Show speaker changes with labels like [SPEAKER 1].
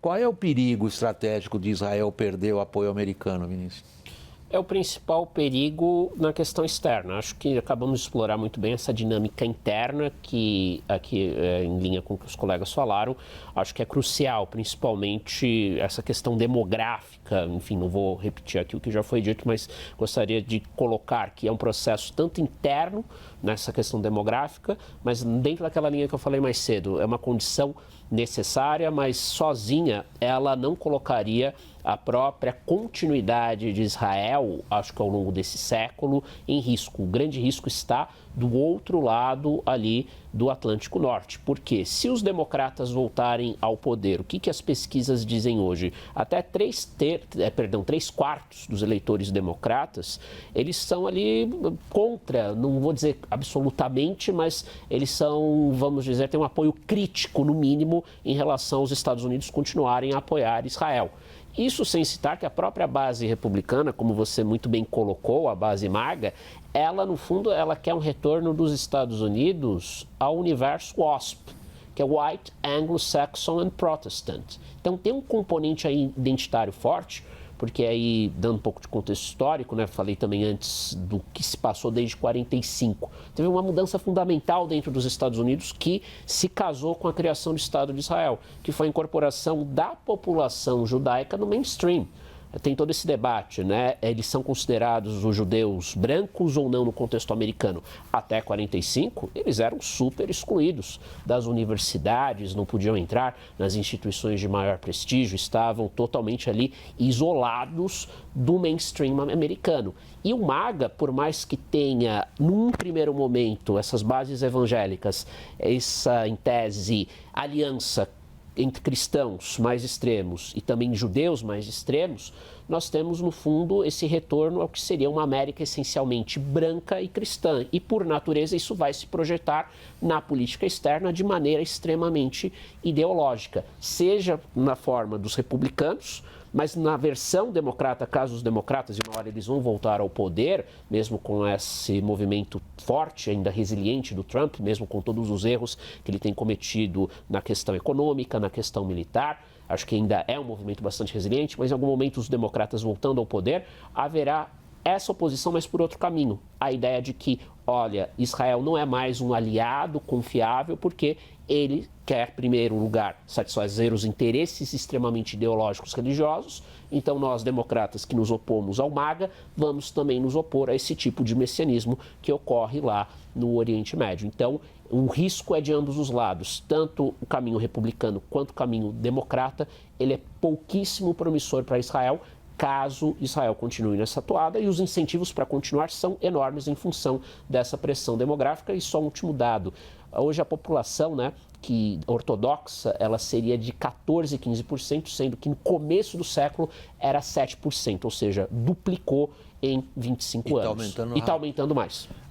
[SPEAKER 1] Qual é o perigo estratégico de Israel perder o apoio americano, Vinícius?
[SPEAKER 2] É o principal perigo na questão externa. Acho que acabamos de explorar muito bem essa dinâmica interna que, aqui em linha com o que os colegas falaram, acho que é crucial, principalmente essa questão demográfica. Enfim, não vou repetir aqui o que já foi dito, mas gostaria de colocar que é um processo tanto interno nessa questão demográfica, mas dentro daquela linha que eu falei mais cedo, é uma condição necessária, mas sozinha ela não colocaria a própria continuidade de Israel, acho que ao longo desse século, em risco. O grande risco está do outro lado ali do Atlântico Norte. Porque se os democratas voltarem ao poder, o que as pesquisas dizem hoje? Até 3/4 dos eleitores democratas, eles são ali contra, não vou dizer absolutamente, mas eles são, vamos dizer, têm um apoio crítico, no mínimo, em relação aos Estados Unidos continuarem a apoiar Israel. Isso sem citar que a própria base republicana, como você muito bem colocou, a base MAGA, ela, no fundo, ela quer um retorno dos Estados Unidos ao universo WASP, que é White, Anglo-Saxon and Protestant. Então, tem um componente aí identitário forte, porque aí, dando um pouco de contexto histórico, né, falei também antes do que se passou desde 45. Teve uma mudança fundamental dentro dos Estados Unidos que se casou com a criação do Estado de Israel, que foi a incorporação da população judaica no mainstream. Tem todo esse debate, né? Eles são considerados os judeus brancos ou não no contexto americano. Até 45, eles eram super excluídos das universidades, não podiam entrar nas instituições de maior prestígio, estavam totalmente ali isolados do mainstream americano. E o MAGA, por mais que tenha, num primeiro momento, essas bases evangélicas, essa, em tese, aliança entre cristãos mais extremos e também judeus mais extremos, nós temos, no fundo, esse retorno ao que seria uma América essencialmente branca e cristã. E, por natureza, isso vai se projetar na política externa de maneira extremamente ideológica, seja na forma dos republicanos, mas na versão democrata, caso os democratas, e uma hora eles vão voltar ao poder, mesmo com esse movimento forte, ainda resiliente do Trump, mesmo com todos os erros que ele tem cometido na questão econômica, na questão militar, acho que ainda é um movimento bastante resiliente, mas em algum momento os democratas voltando ao poder, haverá essa oposição, mas por outro caminho. A ideia de que, olha, Israel não é mais um aliado confiável porque ele quer, em primeiro lugar, satisfazer os interesses extremamente ideológicos religiosos. Então, nós, democratas que nos opomos ao MAGA, vamos também nos opor a esse tipo de messianismo que ocorre lá no Oriente Médio. Então, o risco é de ambos os lados, tanto o caminho republicano quanto o caminho democrata, ele é pouquíssimo promissor para Israel, caso Israel continue nessa toada, e os incentivos para continuar são enormes em função dessa pressão demográfica. E só um último dado, hoje a população, né, que ortodoxa, ela seria de 14, 15%, sendo que no começo do século era 7%, ou seja, duplicou em 25 anos. E está aumentando mais.